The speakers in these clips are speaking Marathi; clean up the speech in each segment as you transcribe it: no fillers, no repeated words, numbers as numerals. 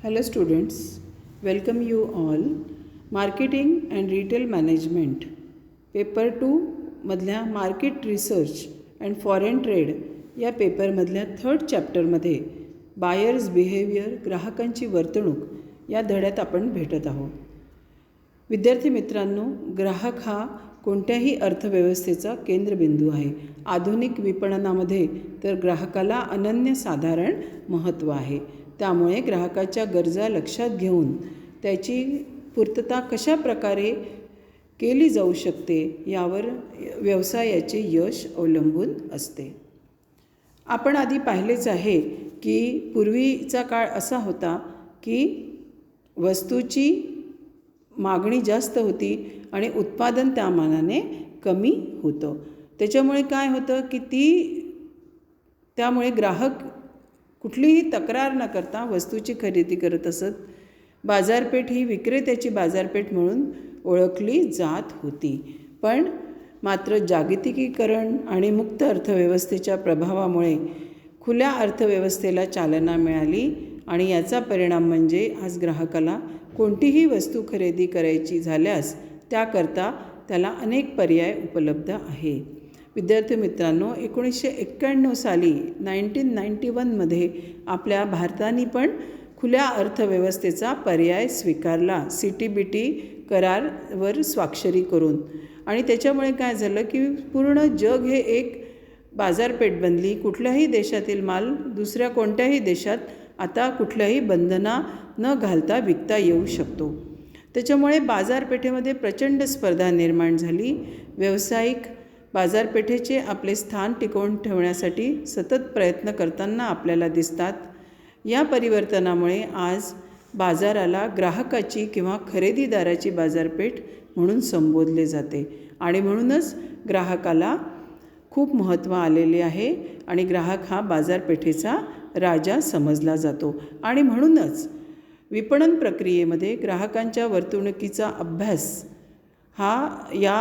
Hello students, welcome you all. Marketing and Retail Management paper 2 मधल्या market research and foreign trade या पेपरमधल्या 3rd चॅप्टरमध्ये बायर्स बिहेवियर ग्राहकांची वर्तणूक या धड्यात आपण भेटत आहोत. विद्यार्थी मित्रांनो, ग्राहक हा कोणत्याही अर्थव्यवस्थेचा केंद्रबिंदू आहे. आधुनिक विपणनामध्ये तर ग्राहकाला अनन्यसाधारण महत्त्व आहे. त्यामुळे ग्राहकाच्या गरजा लक्षात घेऊन त्याची पूर्तता कशा प्रकारे केली जाऊ शकते यावर व्यवसायाचे यश अवलंबून असते. आपण आधी पाहिलेच आहे की पूर्वीचा काळ असा होता की वस्तूची मागणी जास्त होती आणि उत्पादन त्या मानाने कमी होतं. त्याच्यामुळे काय होतं की त्यामुळे ग्राहक कुठलीही तक्रार न करता वस्तूची खरेदी करत असत. बाजारपेठ ही विक्रेत्याची बाजारपेठ म्हणून ओळखली जात होती. पण मात्र जागतिकीकरण आणि मुक्त अर्थव्यवस्थेच्या प्रभावामुळे खुल्या अर्थव्यवस्थेला चालना मिळाली आणि याचा परिणाम म्हणजे आज ग्राहकाला कोणतीही वस्तू खरेदी करायची झाल्यास त्याकरता त्याला अनेक पर्याय उपलब्ध आहे. विद्यार्थी मित्रांनो, 1991 साली 1991मध्ये आपल्या भारताने पण खुल्या अर्थव्यवस्थेचा पर्याय स्वीकारला, CTBT करारावर स्वाक्षरी करून. आणि त्याच्यामुळे काय झालं की पूर्ण जग हे एक बाजारपेठ बनली. कुठल्याही देशातील माल दुसऱ्या कोणत्याही देशात आता कुठल्याही बंधना न घालता विकता येऊ शकतो. त्याच्यामुळे बाजारपेठेमध्ये प्रचंड स्पर्धा निर्माण झाली. व्यावसायिक बाजारपेठेचे आपले स्थान टिकवून ठेवण्यासाठी सतत प्रयत्न करताना आपल्याला दिसतात. या परिवर्तनामुळे आज बाजाराला ग्राहकाची किंवा खरेदीदाराची बाजारपेठ म्हणून संबोधले जाते आणि म्हणूनच ग्राहकाला खूप महत्त्व आलेले आहे आणि ग्राहक हा बाजारपेठेचा राजा समजला जातो. आणि म्हणूनच विपणन प्रक्रियेमध्ये ग्राहकांच्या वर्तणुकीचा अभ्यास हा या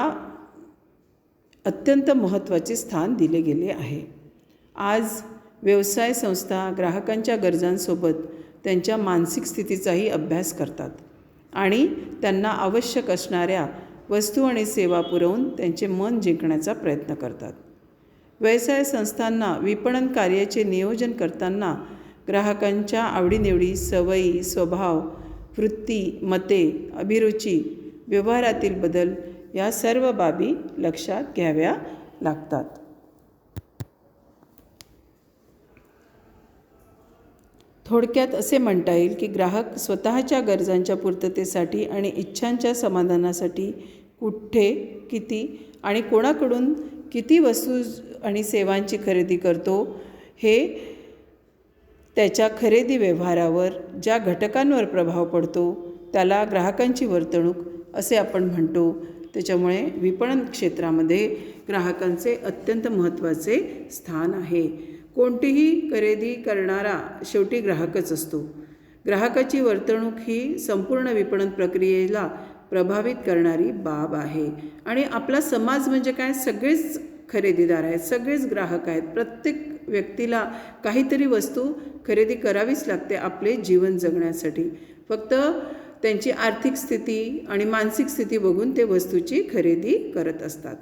अत्यंत महत्त्वाचे स्थान दिले गेले आहे. आज व्यवसाय संस्था ग्राहकांच्या गरजांसोबत त्यांच्या मानसिक स्थितीचाही अभ्यास करतात आणि त्यांना आवश्यक असणाऱ्या वस्तू आणि सेवा पुरवून त्यांचे मन जिंकण्याचा प्रयत्न करतात. व्यवसाय संस्थांना विपणन कार्याचे नियोजन करताना ग्राहकांच्या आवडीनिवडी, सवयी, स्वभाव, वृत्ती, मते, अभिरुची, व्यवहारातील बदल या सर्व बाबी लक्षात घ्याव्या लागतात. थोडक्यात असे म्हणता येईल की ग्राहक स्वतःच्या गरजांच्या पूर्ततेसाठी आणि इच्छांच्या समाधानासाठी कुठे, किती आणि कोणाकडून किती वस्तू आणि सेवांची खरेदी करतो हे त्याच्या खरेदी व्यवहारावर ज्या घटकांवर प्रभाव पडतो त्याला ग्राहकांची वर्तणूक असे आपण म्हणतो. त्याच्यामुळे विपणन क्षेत्रामध्ये ग्राहकांचे अत्यंत महत्त्वाचे स्थान आहे. कोणतीही खरेदी करणारा शेवटी ग्राहकच असतो. ग्राहकाची वर्तणूक ही संपूर्ण विपणन प्रक्रियेला प्रभावित करणारी बाब आहे. आणि आपला समाज म्हणजे काय, सगळेच खरेदीदार आहेत, सगळेच ग्राहक आहेत. प्रत्येक व्यक्तीला काहीतरी वस्तू खरेदी करावीच लागते आपले जीवन जगण्यासाठी. फक्त त्यांची आर्थिक स्थिती आणि मानसिक स्थिती बघून ते वस्तूची खरेदी करत असतात.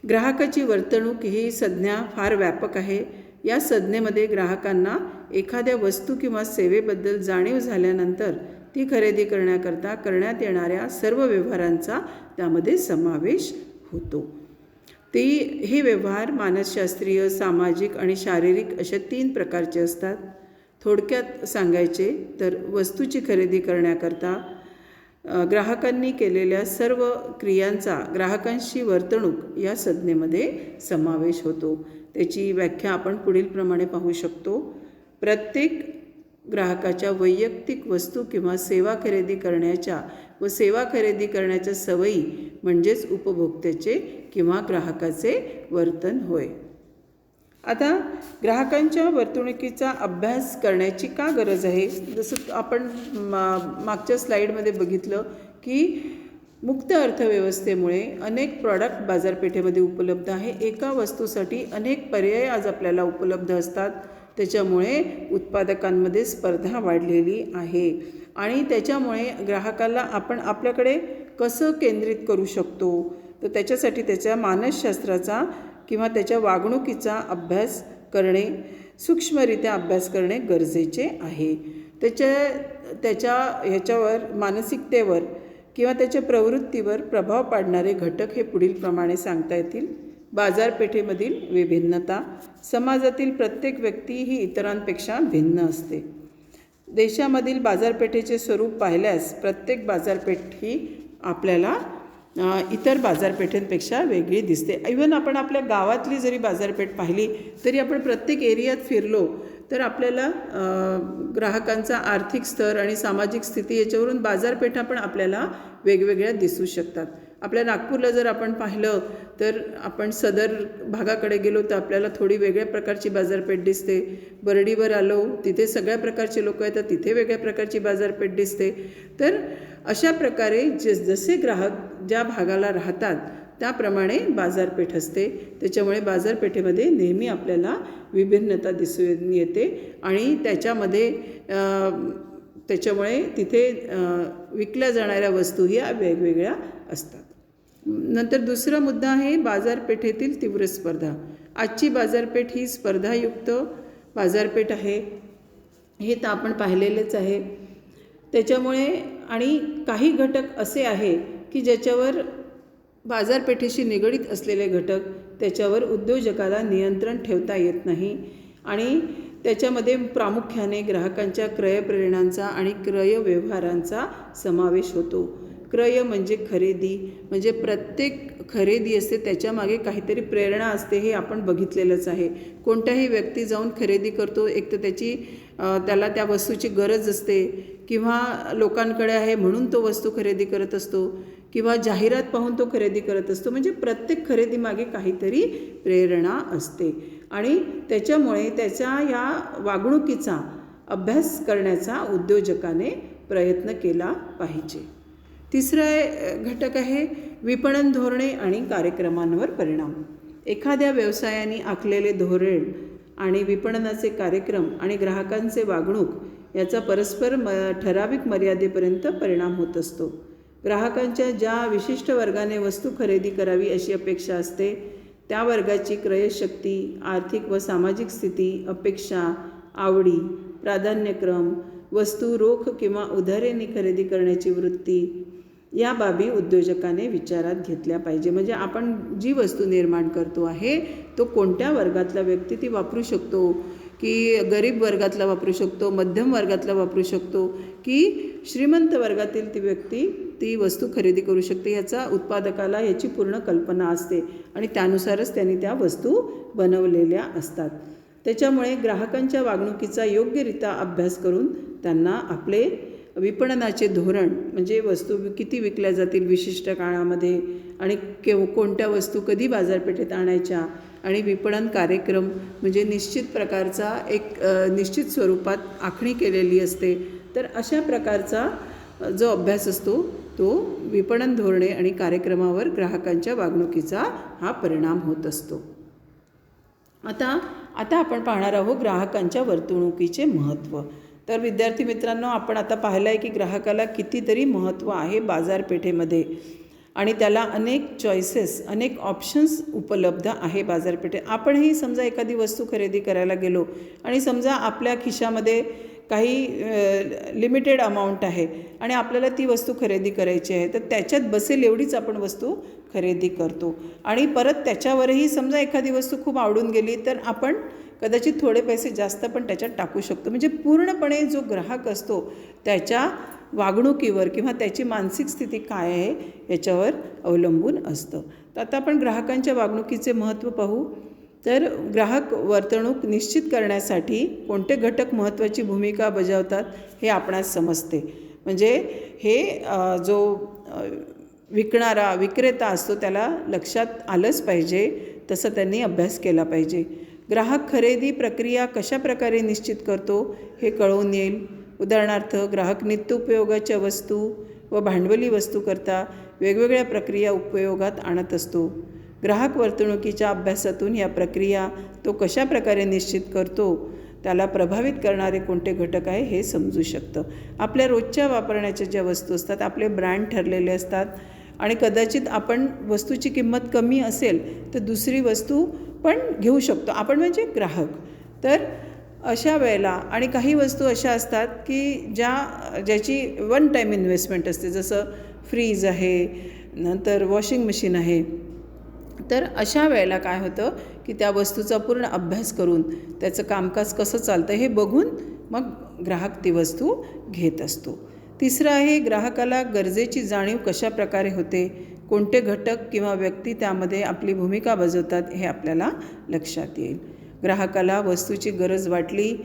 ग्राहकाची वर्तणूक ही संज्ञा फार व्यापक आहे. या संज्ञेमध्ये ग्राहकांना एखाद्या वस्तू किंवा सेवेबद्दल जाणीव झाल्यानंतर ती खरेदी करण्याकरता करण्यात येणाऱ्या सर्व व्यवहारांचा त्यामध्ये समावेश होतो. हे व्यवहार मानसशास्त्रीय, सामाजिक आणि शारीरिक अशा 3 प्रकारचे असतात. थोडक्यात सांगायचे तर वस्तूची खरेदी करण्याकरता ग्राहकांनी केलेल्या सर्व क्रियांचा ग्राहकांशी वर्तणूक या संज्ञेमध्ये समावेश होतो. त्याची व्याख्या आपण पुढीलप्रमाणे पाहू शकतो. प्रत्येक ग्राहकाच्या वैयक्तिक वस्तू किंवा सेवा खरेदी करण्याच्या व सेवा खरेदी करण्याच्या सवयी म्हणजेच उपभोक्त्याचे किंवा ग्राहकाचे वर्तन होय. आता ग्राहकांच्या वर्तणुकीचा अभ्यास करण्याची का गरज आहे? जसं आपण मागच्या स्लाईडमध्ये बघितलं की मुक्त अर्थव्यवस्थेमुळे अनेक प्रॉडक्ट बाजारपेठेमध्ये उपलब्ध आहे. एका वस्तूसाठी अनेक पर्याय आज आपल्याला उपलब्ध असतात. त्याच्यामुळे उत्पादकांमध्ये स्पर्धा वाढलेली आहे आणि त्याच्यामुळे ग्राहकाला आपण आपल्याकडे कसं केंद्रित करू शकतो, तर त्याच्यासाठी त्याच्या मानसशास्त्राचा किंवा त्याच्या वागणुकीचा अभ्यास करणे, सूक्ष्मरित्या अभ्यास करणे गरजेचे आहे. त्याच्या ह्याच्यावर मानसिकतेवर किंवा त्याच्या प्रवृत्तीवर प्रभाव पाडणारे घटक हे पुढीलप्रमाणे सांगता येतील. बाजारपेठेमधील विभिन्नता. समाजातील प्रत्येक व्यक्ती ही इतरांपेक्षा भिन्न असते. देशामधील बाजारपेठेचे स्वरूप पाहिल्यास प्रत्येक बाजारपेठ ही आपल्याला इतर बाजारपेठेंपेक्षा वेगळी दिसते. इव्हन आपण आपल्या गावातली जरी बाजारपेठ पाहिली तरी आपण प्रत्येक एरियात फिरलो तर आपल्याला ग्राहकांचा आर्थिक स्तर आणि सामाजिक स्थिती याच्यावरून बाजारपेठा पण आपल्याला वेगवेगळ्या दिसू शकतात. आपल्या नागपूरला जर आपण पाहिलं तर आपण सदर भागाकडे गेलो तर आपल्याला थोडी वेगळ्या प्रकारची बाजारपेठ दिसते. बर्डीवर आलो तिथे सगळ्या प्रकारचे लोक येतात, तिथे वेगळ्या प्रकारची बाजारपेठ दिसते. तर अशा प्रकारे जसे ग्राहक ज्या भागाला राहतात त्याप्रमाणे बाजारपेठ असते. त्याच्यामुळे बाजारपेठेमध्ये नेहमी आपल्याला विभिन्नता दिसून येते आणि त्याच्यामुळे तिथे विकल्या जाणाऱ्या वस्तू ह्या वेगवेगळ्या असतात. नंतर दुसरा मुद्दा आहे बाजारपेठेतील तीव्र स्पर्धा. आजची बाजारपेठ ही स्पर्धायुक्त बाजारपेठ आहे, हे तर आपण पाहिलेलेच आहे. त्याच्यामुळे आणि काही घटक असे आहे की ज्याच्यावर बाजारपेठेशी निगडीत असलेले घटक त्याच्यावर उद्योजकाला नियंत्रण ठेवता येत नाही आणि त्याच्यामध्ये प्रामुख्याने ग्राहकांच्या क्रयप्रेरणांचा आणि क्रय व्यवहारांचा समावेश होतो. क्रय म्हणजे खरेदी, म्हणजे प्रत्येक खरेदी असते त्याच्यामागे काहीतरी प्रेरणा असते, हे आपण बघितलेलंच आहे. कोणताही व्यक्ती जाऊन खरेदी करतो, एक तर त्याला त्या वस्तूची गरज असते किंवा लोकांकडे आहे म्हणून तो वस्तू खरेदी करत असतो किंवा जाहिरात पाहून तो खरेदी करत असतो. म्हणजे प्रत्येक खरेदीमागे काहीतरी प्रेरणा असते आणि त्याच्यामुळे त्याच्या या वागणुकीचा अभ्यास करण्याचा उद्योजकाने प्रयत्न केला पाहिजे. तिसरा घटक आहे विपणन धोरणे आणि कार्यक्रमांवर परिणाम. एखाद्या व्यवसायाने आखलेले धोरण आणि विपणनाचे कार्यक्रम आणि ग्राहकांचे वागणूक याचा परस्पर ठराविक मर्यादेपर्यंत परिणाम होत असतो. ग्राहकांच्या ज्या विशिष्ट वर्गाने वस्तू खरेदी करावी अशी अपेक्षा असते त्या वर्गाची क्रयशक्ती, आर्थिक व सामाजिक स्थिती, अपेक्षा, आवडी, प्राधान्यक्रम, वस्तू रोख किंवा उधारेने खरेदी करण्याची वृत्ती या बाबी उद्योजकाने विचारात घेतल्या पाहिजे. म्हणजे आपण जी वस्तू निर्माण करतो आहे तो कोणत्या वर्गातला व्यक्ती ती वापरू शकतो, की गरीब वर्गातला वापरू शकतो, मध्यम वर्गातला वापरू शकतो, की श्रीमंत वर्गातील ती व्यक्ती ती वस्तू खरेदी करू शकते, याचा उत्पादकाला याची पूर्ण कल्पना असते आणि त्यानुसारच त्यांनी त्या वस्तू बनवलेल्या असतात. त्याच्यामुळे ग्राहकांच्या वागणुकीचा योग्यरित्या अभ्यास करून त्यांना आपले विपणनाचे धोरण म्हणजे वस्तू किती विकल्या जातील विशिष्ट काळामध्ये आणि कोणत्या वस्तू कधी बाजारपेठेत आणायच्या आणि विपणन कार्यक्रम म्हणजे निश्चित प्रकारचा एक निश्चित स्वरूपात आखणी केलेली असते. तर अशा प्रकारचा जो अभ्यास असतो तो विपणन धोरणे आणि कार्यक्रमावर ग्राहकांच्या वागणुकीचा हा परिणाम होत असतो. आता आपण पाहणार आहोत ग्राहकांच्या वर्तणुकीचे महत्त्व. तर विद्यार्थी मित्रांनो, आपण आता पाहिलं आहे की ग्राहकाला कितीतरी महत्त्व आहे बाजारपेठेमध्ये आणि त्याला अनेक चॉईसेस, अनेक ऑप्शन्स उपलब्ध आहे बाजारपेठेत. आपणही समजा एखादी वस्तू खरेदी करायला गेलो आणि समजा आपल्या खिशामध्ये काही लिमिटेड अमाऊंट आहे आणि आपल्याला ती वस्तू खरेदी करायची आहे, तर त्याच्यात बसेल एवढीच आपण वस्तू खरेदी करतो आणि परत त्याच्यावरही समजा एखादी वस्तू खूप आवडून गेली तर आपण कदाचित थोडे पैसे जास्त पण त्याच्यात टाकू शकतो. म्हणजे पूर्णपणे जो ग्राहक असतो त्याच्या वागणुकीवर किंवा त्याची मानसिक स्थिती काय आहे याच्यावर अवलंबून असतं. तर आता आपण ग्राहकांच्या वागणुकीचे महत्त्व पाहू. तर ग्राहक वर्तणूक निश्चित करण्यासाठी कोणते घटक महत्त्वाची भूमिका बजावतात हे आपणास समजते. म्हणजे हे जो विक्रेता असतो त्याला लक्षात आलंच पाहिजे, तसं त्यांनी अभ्यास केला पाहिजे. ग्राहक खरेदी प्रक्रिया कशा प्रकारे निश्चित करतो हे कळून येईल. उदाहरणार्थ, ग्राहक नित्योपयोगाच्या वस्तू व भांडवली वस्तू करता वेगवेगळ्या प्रक्रिया उपयोगात आणत असतो. ग्राहक वर्तणुकीच्या अभ्यासातून या प्रक्रिया तो कशा प्रकारे निश्चित करतो त्याला प्रभावित करणारे कोणते घटक आहे हे समजू शकतं. आपल्या रोजच्या वापरण्याच्या ज्या वस्तू असतात, आपले ब्रँड ठरलेले असतात आणि कदाचित आपण वस्तूची किंमत कमी असेल तर दुसरी वस्तू पण घेऊ शकतो आपण, म्हणजे ग्राहक. तर अशा वेळेला आणि काही वस्तू अशा असतात की ज्याची वन टाईम इन्व्हेस्टमेंट असते, जसं फ्रीज आहे, नंतर वॉशिंग मशीन आहे. तर अशा वेळेला काय होतं की त्या वस्तूचा पूर्ण अभ्यास करून त्याचं कामकाज कसं चालतं हे बघून मग ग्राहक ती वस्तू घेत असतो. तिसरं आहे, ग्राहकाला गरजेची जाणीव कशा प्रकारे होते, कोणते घटक किंवा व्यक्ती त्यामध्ये आपली भूमिका बजावतात हे आपल्याला लक्षात येईल. ग्राहकाला वस्तूची गरज वाटली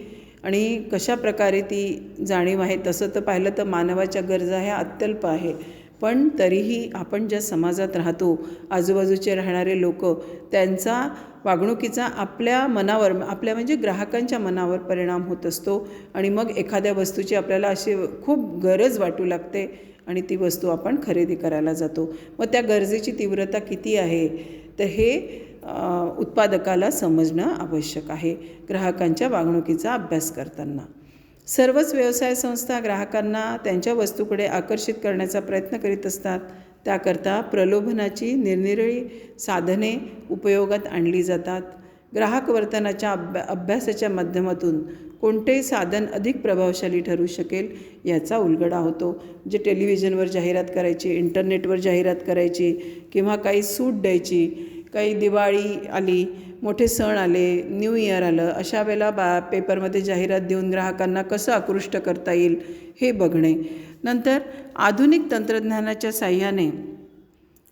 आणि कशा प्रकारे ती जाणीव आहे. तसं तर पाहिलं तर मानवाच्या गरजा ह्या अत्यल्प आहे, पण तरीही आपण ज्या समाजात राहतो, आजूबाजूचे राहणारे लोक, त्यांचा वागणुकीचा आपल्या मनावर, आपल्या म्हणजे ग्राहकांच्या मनावर परिणाम होत असतो आणि मग एखाद्या वस्तूची आपल्याला अशी खूप गरज वाटू लागते आणि ती वस्तू आपण खरेदी करायला जातो. मग त्या गरजेची तीव्रता किती आहे तर हे उत्पादकाला समजणं आवश्यक आहे ग्राहकांच्या वागणुकीचा अभ्यास करताना. सर्वच व्यवसाय संस्था ग्राहकांना त्यांच्या वस्तूकडे आकर्षित करण्याचा प्रयत्न करीत असतात. त्याकरता प्रलोभनाची निरनिराळी साधने उपयोगात आणली जातात. ग्राहक वर्तनाच्या अभ्यासाच्या माध्यमातून कोणते साधन अधिक प्रभावशाली ठरू शकेल याचा उलगडा होतो. जे टेलिव्हिजनवर जाहिरात करायची, इंटरनेटवर जाहिरात करायची किंवा काही सूट द्यायची, काही दिवाळी आली, मोठे सण आले, न्यू इयर आलं, अशा वेळेला पेपरमध्ये जाहिरात देऊन ग्राहकांना कसं आकृष्ट करता येईल हे बघणे. नंतर आधुनिक तंत्रज्ञानाच्या साहाय्याने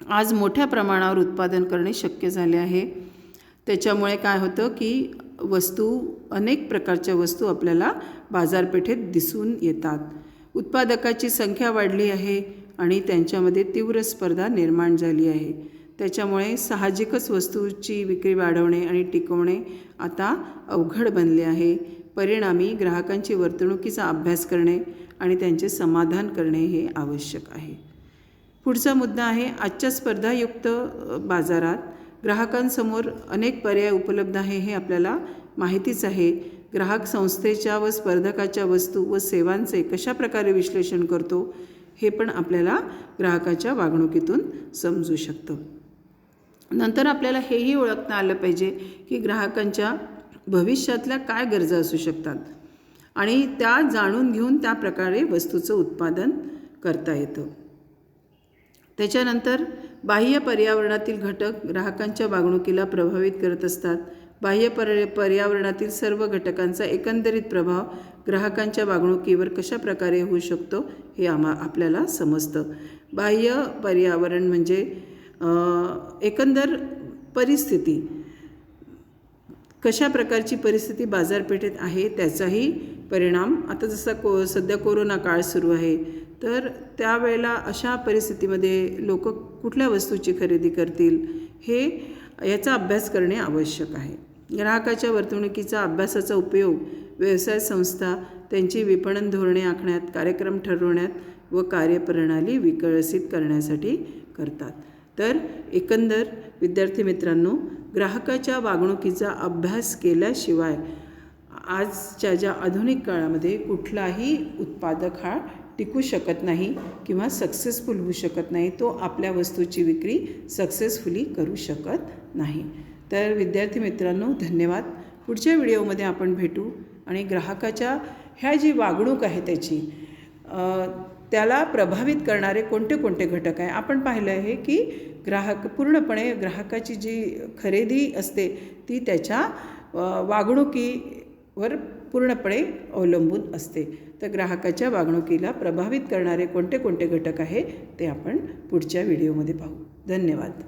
आज मोठ्या प्रमाणावर उत्पादन करणे शक्य झाले आहे. त्याच्यामुळे काय होतं की अनेक प्रकारच्या वस्तू आपल्याला बाजारपेठेत दिसून येतात. उत्पादकाची संख्या वाढली आहे आणि त्यांच्यामध्ये तीव्र स्पर्धा निर्माण झाली आहे. त्याच्यामुळे साहजिकच वस्तूची विक्री वाढवणे आणि टिकवणे आता अवघड बनले आहे. परिणामी ग्राहकांची वर्तणुकीचा अभ्यास करणे आणि त्यांचे समाधान करणे हे आवश्यक आहे. पुढचा मुद्दा आहे, आजच्या स्पर्धायुक्त बाजारात ग्राहकांसमोर अनेक पर्याय उपलब्ध आहे हे आपल्याला माहितीच आहे. ग्राहक संस्थेच्या व स्पर्धकाच्या वस्तू व सेवांचे कशा प्रकारे विश्लेषण करतो हे पण आपल्याला ग्राहकाच्या वागणुकीतून समजू शकतं. नंतर आपल्याला हेही ओळखता आलं पाहिजे की ग्राहकांच्या भविष्यातल्या काय गरजा असू शकतात आणि त्या जाणून घेऊन त्या प्रकारे वस्तूचं उत्पादन करता येतं. त्याच्यानंतर बाह्य पर्यावरणातील घटक ग्राहकांच्या वागणुकीला प्रभावित करत असतात. बाह्य पर्यावरणातील सर्व घटकांचा एकंदरीत प्रभाव ग्राहकांच्या वागणुकीवर कशा प्रकारे होऊ शकतो हे आपल्याला समजतं. बाह्य पर्यावरण म्हणजे एकंदर परिस्थिती, कशा प्रकारची परिस्थिती बाजारपेठेत आहे त्याचाही परिणाम. आता जसा सध्या कोरोना काळ सुरू आहे, तर त्यावेळेला अशा परिस्थितीमध्ये लोक कुठल्या वस्तूची खरेदी करतील हे याचा अभ्यास करणे आवश्यक आहे. ग्राहकाच्या वर्तणुकीचा अभ्यासाचा उपयोग व्यवसाय संस्था त्यांची विपणन धोरणे आखण्यात, कार्यक्रम ठरवण्यात व कार्यप्रणाली विकसित करण्यासाठी करतात. तर एकंदर विद्यार्थी मित्रांनो, ग्राहकाच्या वागणुकीचा अभ्यास केल्याशिवाय आजच्या ज्या आधुनिक काळामध्ये कुठलाही उत्पादक हा टिकू शकत नाही किंवा सक्सेसफुल होऊ शकत नाही. तो आपल्या वस्तूची विक्री सक्सेसफुली करू शकत नाही. तर विद्यार्थी मित्रांनो, धन्यवाद. पुढच्या व्हिडिओमध्ये आपण भेटू आणि ग्राहकाच्या ह्या जी वागणूक आहे त्याची त्याला प्रभावित करणारे कोणते कोणते घटक आहे आपण पाहिलं आहे की पूर्णपणे ग्राहकाची जी खरेदी असते ती त्याच्या वागणुकीवर पूर्णपणे अवलंबून असते. तर ग्राहकाच्या वागणुकीला प्रभावित करणारे कोणते कोणते घटक आहे ते आपण पुढच्या व्हिडिओमध्ये पाहू. धन्यवाद.